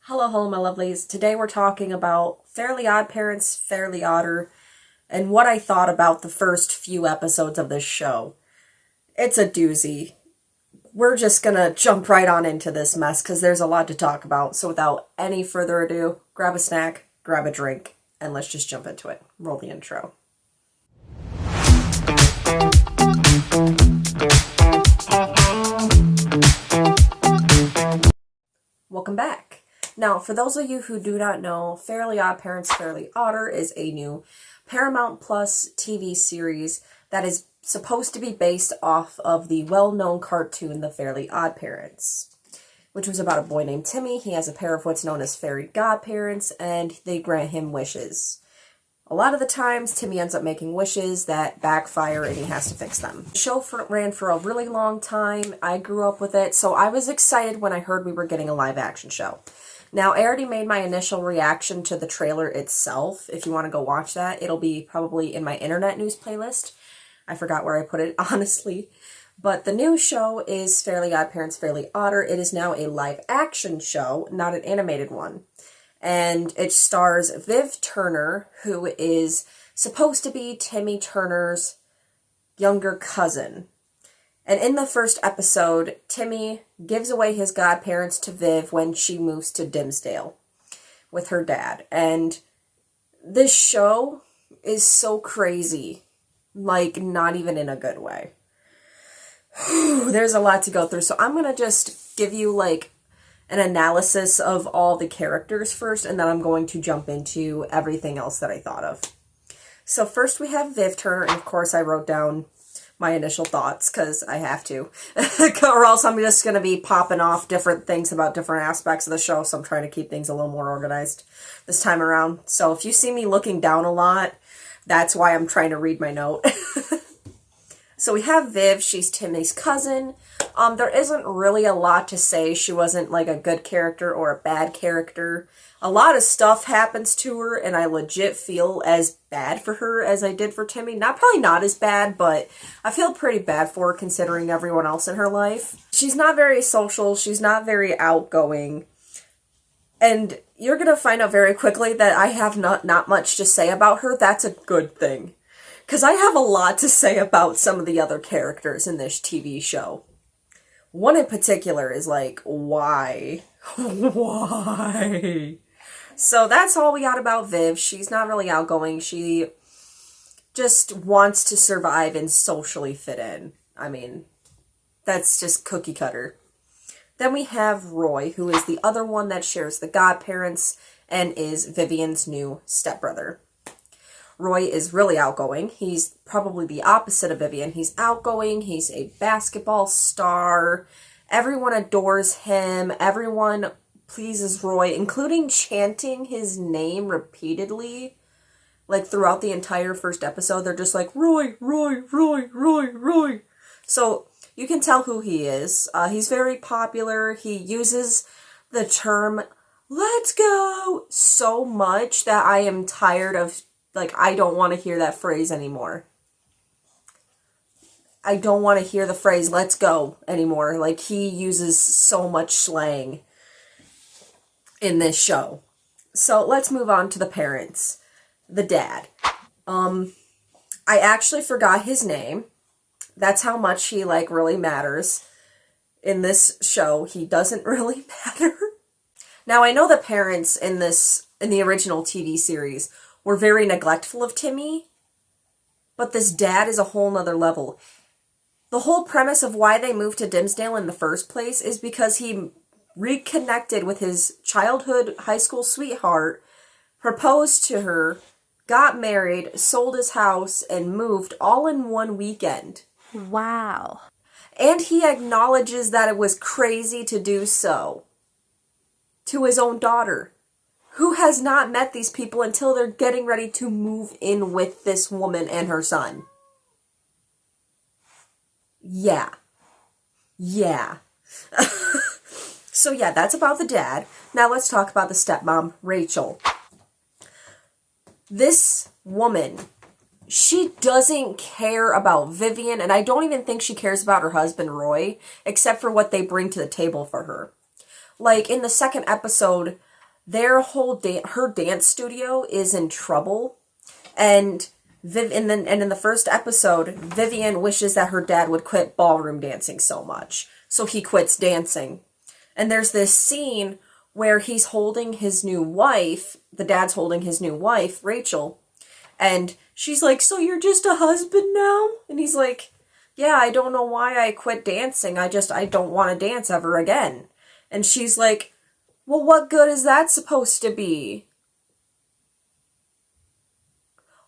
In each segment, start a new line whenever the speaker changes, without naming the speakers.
Hello, hello, my lovelies. Today we're talking about Fairly Odd Parents, Fairly Odder, and what I thought about the first few episodes of this show. It's a doozy. We're just gonna jump right on into this mess because there's a lot to talk about. So without any further ado, grab a snack, grab a drink, and let's just jump into it. Roll the intro. Welcome back. Now, for those of you who do not know, Fairly Odd Parents, Fairly Odder is a new Paramount Plus TV series that is supposed to be based off of the well-known cartoon, The Fairly Odd Parents, which was about a boy named Timmy. He has a pair of what's known as fairy godparents, and they grant him wishes. A lot of the times, Timmy ends up making wishes that backfire and he has to fix them. The show ran for a really long time. I grew up with it, so I was excited when I heard we were getting a live action show. Now, I already made my initial reaction to the trailer itself. If you want to go watch that, it'll be probably in my internet news playlist. I forgot where I put it, honestly. But the new show is Fairly Odd Parents, Fairly Odder. It is now a live action show, not an animated one. And it stars Viv Turner, who is supposed to be Timmy Turner's younger cousin. And in the first episode, Timmy gives away his godparents to Viv when she moves to Dimsdale with her dad. And this show is so crazy, like not even in a good way. There's a lot to go through, so I'm going to just give you like an analysis of all the characters first, and then I'm going to jump into everything else that I thought of. So first we have Viv Turner, and of course I wrote down my initial thoughts, because I have to. Or else I'm just going to be popping off different things about different aspects of the show, so I'm trying to keep things a little more organized this time around. So if you see me looking down a lot, that's why I'm trying to read my note. So we have Viv, she's Timmy's cousin. There isn't really a lot to say. She wasn't like a good character or a bad character. A lot of stuff happens to her, and I legit feel as bad for her as I did for Timmy. Probably not as bad, but I feel pretty bad for her considering everyone else in her life. She's not very social. She's not very outgoing. And you're going to find out very quickly that I have not much to say about her. That's a good thing. Because I have a lot to say about some of the other characters in this TV show. One in particular is like, why? Why? So that's all we got about Viv. She's not really outgoing. She just wants to survive and socially fit in. I mean, that's just cookie cutter. Then we have Roy, who is the other one that shares the godparents and is Vivian's new stepbrother. Roy is really outgoing. He's probably the opposite of Vivian. He's outgoing. He's a basketball star. Everyone adores him. Everyone pleases Roy, including chanting his name repeatedly. Like throughout the entire first episode, they're just like, Roy, Roy, Roy, Roy, Roy. So you can tell who he is. He's very popular. He uses the term, let's go, so much that I am tired of. Like, I don't want to hear that phrase anymore. I don't want to hear the phrase, let's go, anymore. Like, he uses so much slang in this show. So, let's move on to the parents. The dad. I actually forgot his name. That's how much he, like, really matters in this show. He doesn't really matter. Now, I know the parents in the original TV series were very neglectful of Timmy, but this dad is a whole nother level. The whole premise of why they moved to Dimsdale in the first place is because he reconnected with his childhood high school sweetheart, proposed to her, got married, sold his house, and moved all in one weekend.
Wow.
And he acknowledges that it was crazy to do so to his own daughter, who has not met these people until they're getting ready to move in with this woman and her son. Yeah. So yeah, that's about the dad. Now let's talk about the stepmom, Rachel. This woman, she doesn't care about Vivian, and I don't even think she cares about her husband, Roy, except for what they bring to the table for her. Like, in the second episode, their whole her dance studio is in trouble, and in the first episode, Vivian wishes that her dad would quit ballroom dancing so much, so he quits dancing. And there's this scene where he's holding his new wife, the dad's holding his new wife, Rachel, and she's like, "So you're just a husband now?" And he's like, "Yeah, I don't know why I quit dancing. I don't want to dance ever again." And she's like, "Well, what good is that supposed to be?"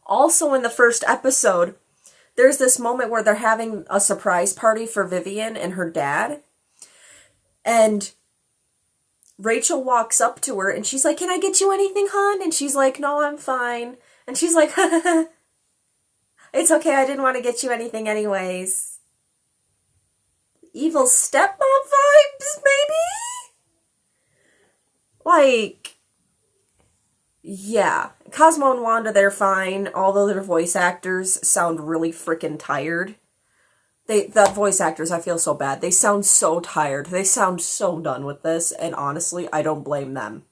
Also, in the first episode, there's this moment where they're having a surprise party for Vivian and her dad. And Rachel walks up to her and she's like, "Can I get you anything, hon?" And she's like, "No, I'm fine." And she's like, "It's okay, I didn't want to get you anything anyways." Evil stepmom vibes, maybe? Like, yeah. Cosmo and Wanda, they're fine, although their voice actors sound really freaking tired. The voice actors, I feel so bad. They sound so tired. They sound so done with this, and honestly, I don't blame them.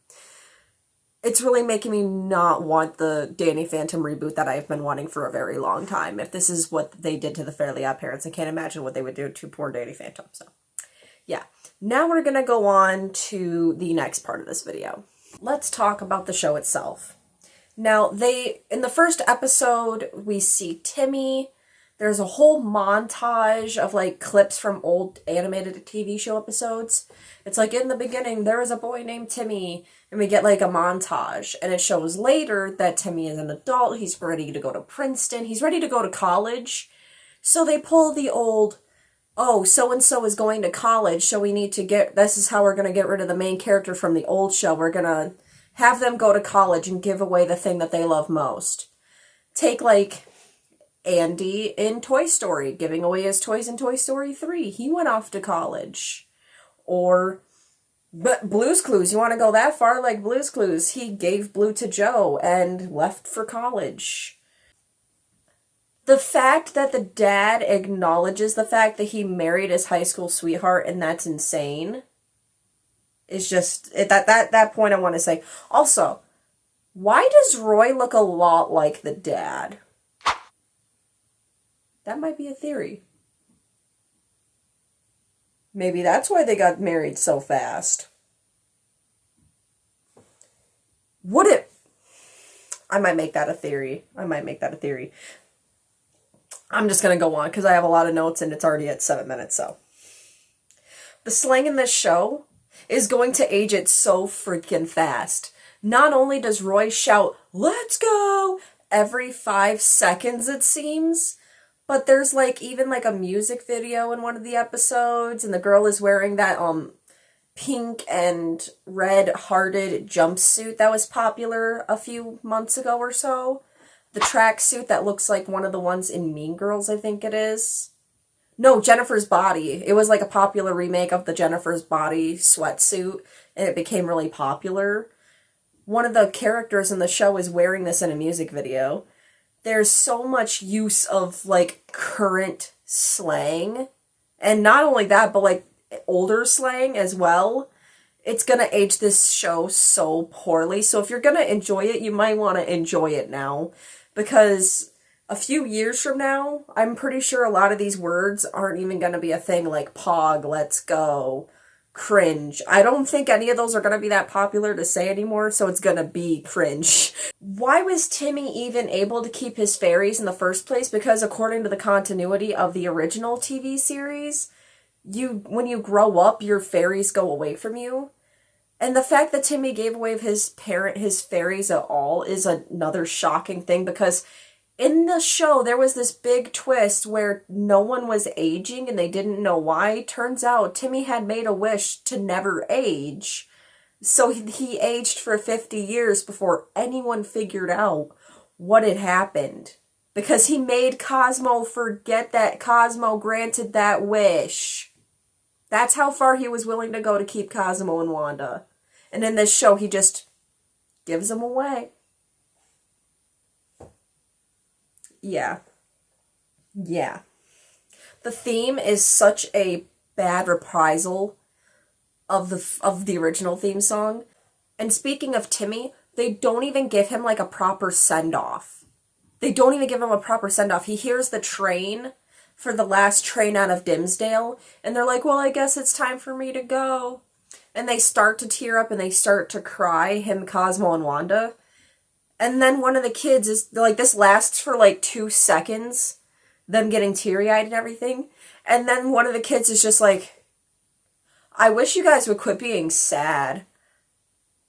It's really making me not want the Danny Phantom reboot that I've been wanting for a very long time. If this is what they did to the Fairly Odd Parents, I can't imagine what they would do to poor Danny Phantom. So, yeah. Now we're going to go on to the next part of this video. Let's talk about the show itself. Now, in the first episode, we see Timmy. There's a whole montage of, like, clips from old animated TV show episodes. It's like, in the beginning, there was a boy named Timmy, and we get, like, a montage. And it shows later that Timmy is an adult, he's ready to go to Princeton, he's ready to go to college. So they pull the old, "Oh, so-and-so is going to college, so we need to this is how we're going to get rid of the main character from the old show. We're going to have them go to college and give away the thing that they love most." Take, like, Andy in Toy Story, giving away his toys in Toy Story 3. He went off to college. Or Blue's Clues. You want to go that far? Like Blue's Clues. He gave Blue to Joe and left for college. The fact that the dad acknowledges the fact that he married his high school sweetheart, and that's insane, is just, at that point I want to say. Also, why does Roy look a lot like the dad? That might be a theory. Maybe that's why they got married so fast. Would it? I might make that a theory. I'm just going to go on because I have a lot of notes and it's already at 7 minutes, so. The slang in this show is going to age it so freaking fast. Not only does Roy shout, "Let's go!" every 5 seconds, it seems, but there's, like, even, like, a music video in one of the episodes, and the girl is wearing that, pink and red hearted jumpsuit that was popular a few months ago or so. The tracksuit that looks like one of the ones in Mean Girls, I think it is. No, Jennifer's Body. It was, like, a popular remake of the Jennifer's Body sweatsuit, and it became really popular. One of the characters in the show is wearing this in a music video. There's so much use of, like, current slang. And not only that, but, like, older slang as well. It's gonna age this show so poorly. So if you're gonna enjoy it, you might want to enjoy it now. Because a few years from now, I'm pretty sure a lot of these words aren't even gonna be a thing, like pog, let's go, cringe. I don't think any of those are going to be that popular to say anymore, so it's going to be cringe. Why was Timmy even able to keep his fairies in the first place? Because according to the continuity of the original TV series, when you grow up, your fairies go away from you. And the fact that Timmy gave away his fairies at all is another shocking thing, because in the show, there was this big twist where no one was aging and they didn't know why. Turns out Timmy had made a wish to never age. So he aged for 50 years before anyone figured out what had happened. Because he made Cosmo forget that Cosmo granted that wish. That's how far he was willing to go to keep Cosmo and Wanda. And in this show, he just gives them away. Yeah. The theme is such a bad reprisal of the original theme song. And speaking of Timmy, they don't even give him like a proper send-off. They don't even give him a proper send-off. He hears the train for the last train out of Dimsdale, and they're like, well, I guess it's time for me to go. And they start to tear up and they start to cry, him, Cosmo, and Wanda. And then one of the kids is, like, this lasts for like 2 seconds, them getting teary-eyed and everything. And then one of the kids is just like, I wish you guys would quit being sad.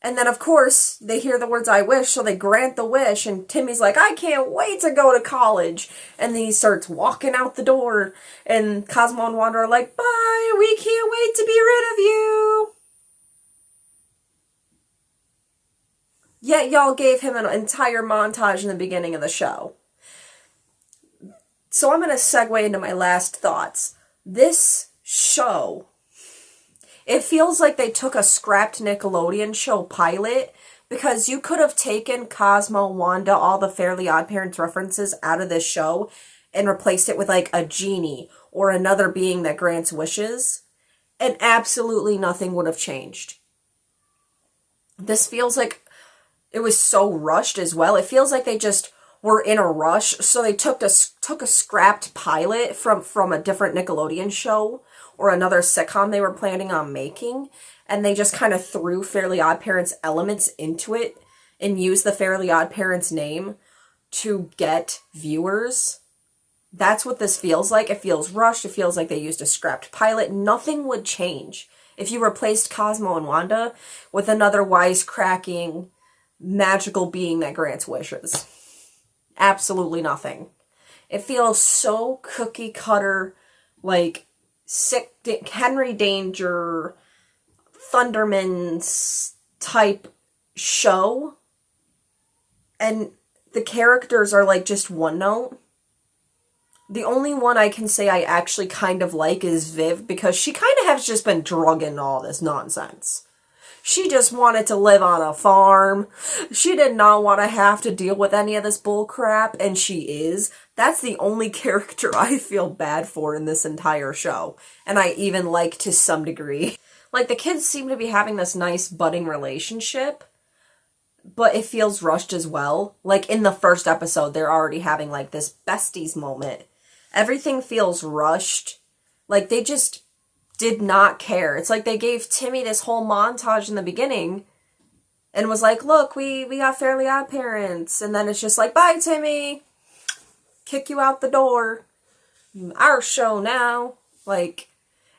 And then, of course, they hear the words, I wish, so they grant the wish, and Timmy's like, I can't wait to go to college. And then he starts walking out the door, and Cosmo and Wanda are like, bye, we can't wait to be rid of you. Yet y'all gave him an entire montage in the beginning of the show. So I'm going to segue into my last thoughts. This show, it feels like they took a scrapped Nickelodeon show pilot, because you could have taken Cosmo, Wanda, all the Fairly OddParents references out of this show and replaced it with like a genie or another being that grants wishes, and absolutely nothing would have changed. This feels like it was so rushed as well. It feels like they just were in a rush, so they took a scrapped pilot from a different Nickelodeon show or another sitcom they were planning on making, and they just kind of threw Fairly OddParents elements into it and used the Fairly OddParents name to get viewers. That's what this feels like. It feels rushed. It feels like they used a scrapped pilot. Nothing would change if you replaced Cosmo and Wanda with another wisecracking magical being that grants wishes. Absolutely nothing. It feels so cookie cutter, like sick Henry Danger, Thundermans type show, and the characters are like just one note. The only one I can say I actually kind of like is Viv, because she kind of has just been drugging all this nonsense. She just wanted to live on a farm. She did not want to have to deal with any of this bull crap, and she is. That's the only character I feel bad for in this entire show, and I even like to some degree. Like, the kids seem to be having this nice budding relationship, but it feels rushed as well. Like, in the first episode, they're already having, like, this besties moment. Everything feels rushed. Like, they just did not care. It's like they gave Timmy this whole montage in the beginning and was like, look, we got Fairly OddParents. And then it's just like, bye, Timmy. Kick you out the door. Our show now. Like,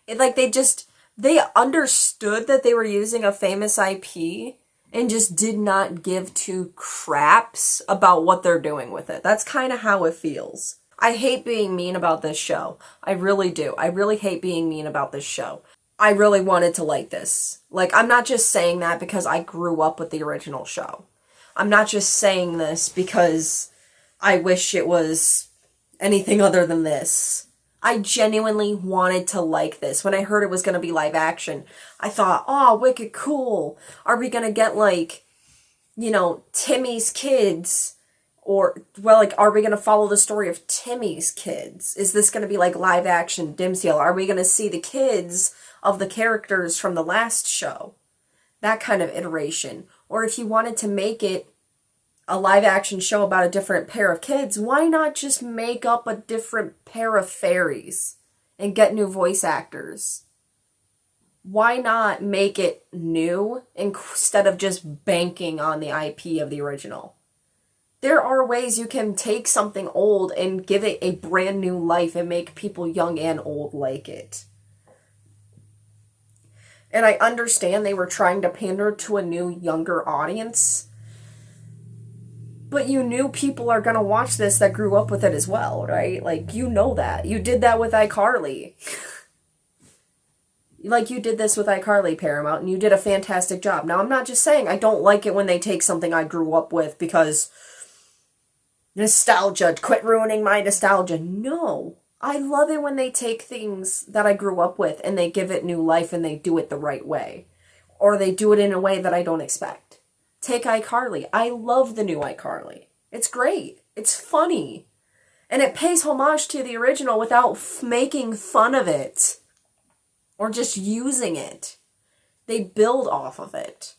they understood that they were using a famous IP and just did not give two craps about what they're doing with it. That's kind of how it feels. I hate being mean about this show. I really do. I really hate being mean about this show. I really wanted to like this. Like, I'm not just saying that because I grew up with the original show. I'm not just saying this because I wish it was anything other than this. I genuinely wanted to like this. When I heard it was going to be live action, I thought, oh, wicked cool. Are we going to get, like, you know, Timmy's kids? Or, well, like, are we going to follow the story of Timmy's kids? Is this going to be, like, live action Dimsdale? Are we going to see the kids of the characters from the last show? That kind of iteration. Or if you wanted to make it a live action show about a different pair of kids, why not just make up a different pair of fairies and get new voice actors? Why not make it new instead of just banking on the IP of the original? There are ways you can take something old and give it a brand new life and make people young and old like it. And I understand they were trying to pander to a new, younger audience. But you knew people are going to watch this that grew up with it as well, right? Like, you know that. You did that with iCarly. Like, you did this with iCarly, Paramount, and you did a fantastic job. Now, I'm not just saying I don't like it when they take something I grew up with because nostalgia, quit ruining my nostalgia. No. I love it when they take things that I grew up with and they give it new life and they do it the right way. Or they do it in a way that I don't expect. Take iCarly. I love the new iCarly. It's great. It's funny. And it pays homage to the original without making fun of it. Or just using it. They build off of it.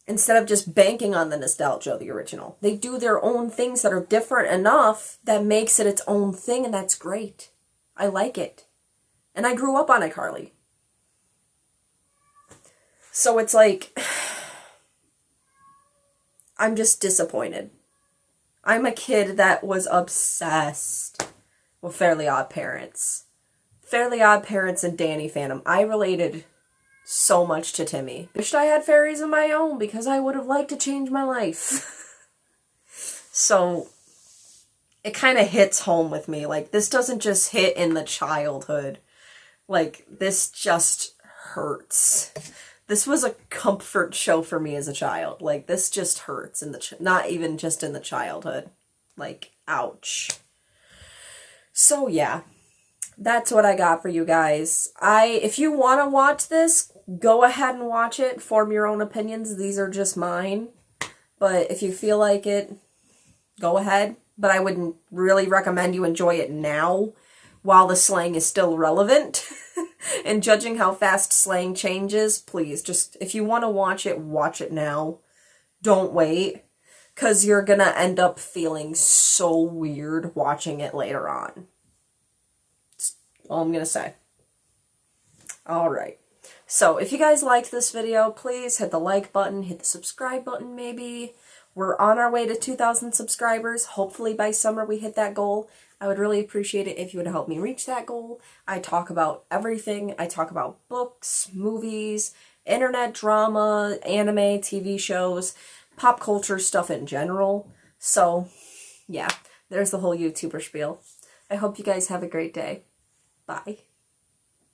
instead of just banking on the nostalgia of the original. They do their own things that are different enough that makes it its own thing, and that's great. I like it. And I grew up on iCarly. So it's like, I'm just disappointed. I'm a kid that was obsessed with Fairly Odd Parents. Fairly Odd Parents and Danny Phantom. I related so much to Timmy. Wished I had fairies of my own because I would have liked to change my life. So it kind of hits home with me. Like, this doesn't just hit in the childhood. Like, this just hurts. This was a comfort show for me as a child. Like, this just hurts in the not even just in the childhood. Like, ouch. So yeah, that's what I got for you guys. If you want to watch this, go ahead and watch it. Form your own opinions. These are just mine. But if you feel like it, go ahead. But I wouldn't really recommend you enjoy it now while the slang is still relevant. And judging how fast slang changes, please, just, if you want to watch it now. Don't wait, because you're going to end up feeling so weird watching it later on. That's all I'm going to say. Alright, so if you guys liked this video, please hit the like button, hit the subscribe button maybe. We're on our way to 2,000 subscribers. Hopefully by summer we hit that goal. I would really appreciate it if you would help me reach that goal. I talk about everything. I talk about books, movies, internet drama, anime, TV shows, pop culture stuff in general. So, yeah, there's the whole YouTuber spiel. I hope you guys have a great day. Bye.